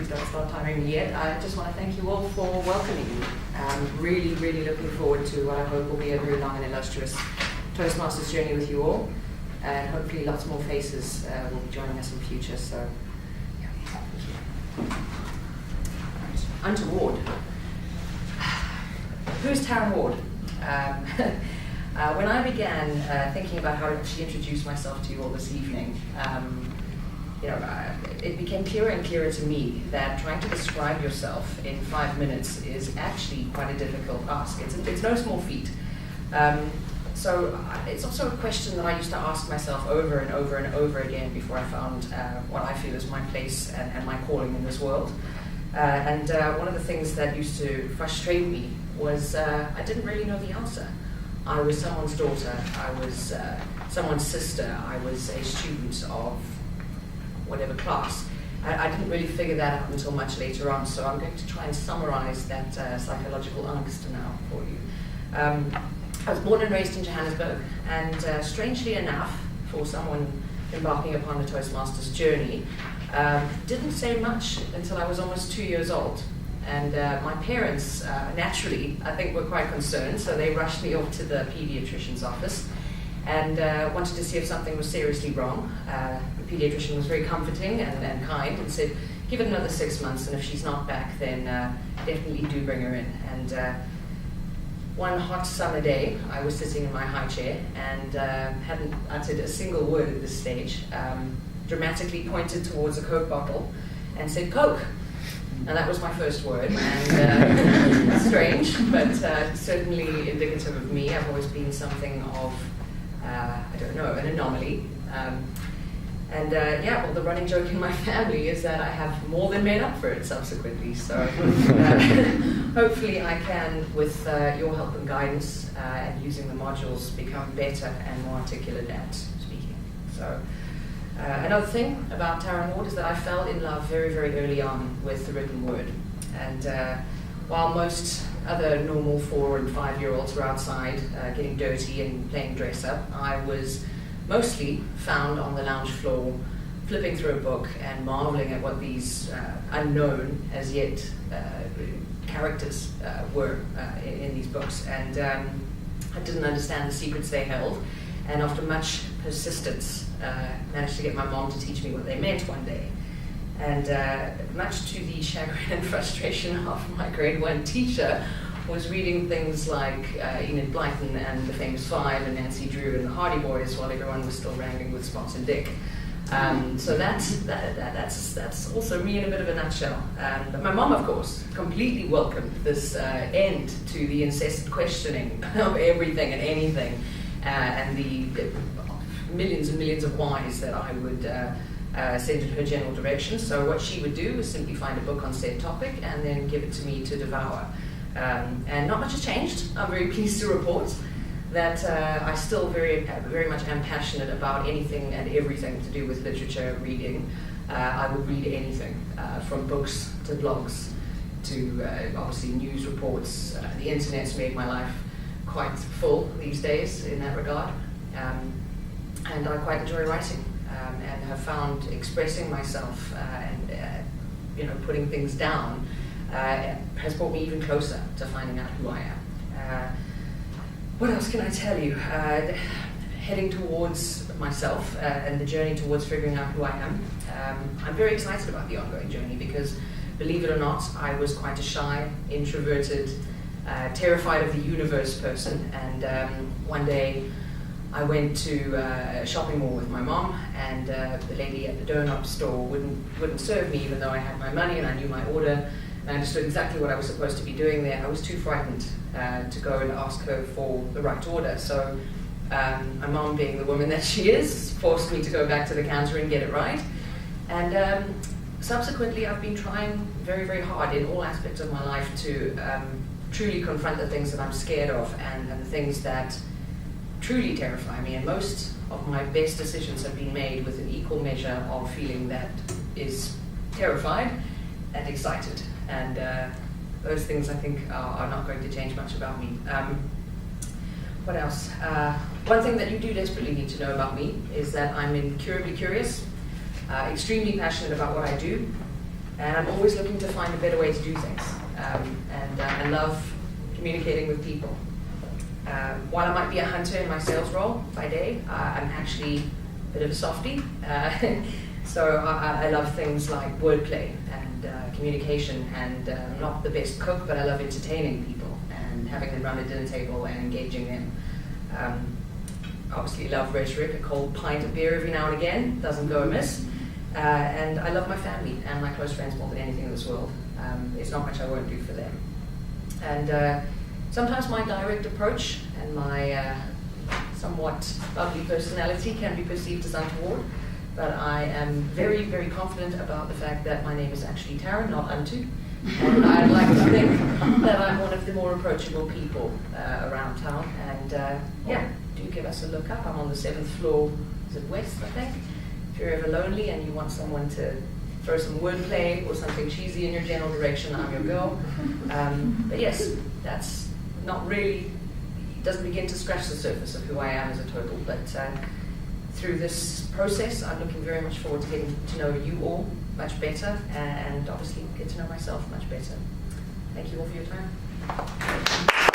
please don't start timing me yet. I just want to thank you all for welcoming me. I'm really, really looking forward to what I hope will be a very long and illustrious Toastmasters journey with you all. And hopefully lots more faces will be joining us in future. So, yeah, thank you. Right. On to Ward. Who's Taryn Ward? When I began thinking about how to actually introduce myself to you all this evening, it became clearer and clearer to me that trying to describe yourself in 5 minutes is actually quite a difficult ask. It's no small feat. So it's also a question that I used to ask myself over and over and over again before I found what I feel is my place and my calling in this world. And one of the things that used to frustrate me was I didn't really know the answer. I was someone's daughter, I was someone's sister, I was a student of whatever class. I didn't really figure that out until much later on, so I'm going to try and summarize that psychological angst now for you. I was born and raised in Johannesburg, and strangely enough, for someone embarking upon the Toastmasters journey, didn't say much until I was almost 2 years old. And my parents, naturally, I think were quite concerned, so they rushed me off to the pediatrician's office and wanted to see if something was seriously wrong. The pediatrician was very comforting and kind and said, give it another 6 months, and if she's not back, then definitely do bring her in. And one hot summer day, I was sitting in my high chair and hadn't uttered a single word at this stage, dramatically pointed towards a Coke bottle and said, "Coke." And that was my first word, and strange, but certainly indicative of me. I've always been something of, an anomaly. The running joke in my family is that I have more than made up for it subsequently. So hopefully I can, with your help and guidance and using the modules, become better and more articulate at speaking. So. Another thing about Taryn Ward is that I fell in love very, very early on with the written word. And while most other normal 4 and 5-year-olds were outside getting dirty and playing dress up, I was mostly found on the lounge floor, flipping through a book and marveling at what these unknown as yet characters were in these books. And I didn't understand the secrets they held. And after much persistence, managed to get my mom to teach me what they meant one day. And much to the chagrin and frustration of my grade 1 teacher, was reading things like Enid Blyton and the Famous Five and Nancy Drew and the Hardy Boys while everyone was still wrangling with Spots and Dick. So that's also me in a bit of a nutshell. But my mom, of course, completely welcomed this end to the incessant questioning of everything and anything. And the millions and millions of whys that I would send in her general direction. So what she would do is simply find a book on said topic and then give it to me to devour. And not much has changed. I'm very pleased to report that I still very much am passionate about anything and everything to do with literature, reading. I would read anything, from books to blogs to obviously news reports. The internet's made my life quite full these days in that regard, and I quite enjoy writing and have found expressing myself and putting things down has brought me even closer to finding out who I am. What else can I tell you? Heading towards myself and the journey towards figuring out who I am. I'm very excited about the ongoing journey because, believe it or not, I was quite a shy, introverted, terrified of the universe person, and one day I went to a shopping mall with my mom, and the lady at the donut store wouldn't serve me even though I had my money and I knew my order and I understood exactly what I was supposed to be doing there. I was too frightened to go and ask her for the right order, so my mom, being the woman that she is, forced me to go back to the counter and get it right. And subsequently I've been trying very, very hard in all aspects of my life to truly confront the things that I'm scared of and the things that truly terrify me. And most of my best decisions have been made with an equal measure of feeling that is terrified and excited. And those things, I think, are not going to change much about me. What else? One thing that you do desperately need to know about me is that I'm incurably curious, extremely passionate about what I do, And I'm always looking to find a better way to do things. I love communicating with people. While I might be a hunter in my sales role by day, I'm actually a bit of a softie. So I love things like wordplay and communication, and I'm not the best cook, but I love entertaining people and having them around the dinner table and engaging them. Obviously love rhetoric, a cold pint of beer every now and again, doesn't go amiss. And I love my family and my close friends more than anything in this world. There's not much I won't do for them. And sometimes my direct approach and my somewhat bubbly personality can be perceived as untoward, but I am very, very confident about the fact that my name is actually Taryn, not Unto. And I'd like to think that I'm one of the more approachable people around town. And yeah, do give us a look up. I'm on the 7th floor, is it west, I think? If you're ever lonely and you want someone to throw some wordplay or something cheesy in your general direction, I'm your girl. But yes, that's not really, doesn't begin to scratch the surface of who I am as a total. But through this process, I'm looking very much forward to getting to know you all much better, and obviously get to know myself much better. Thank you all for your time.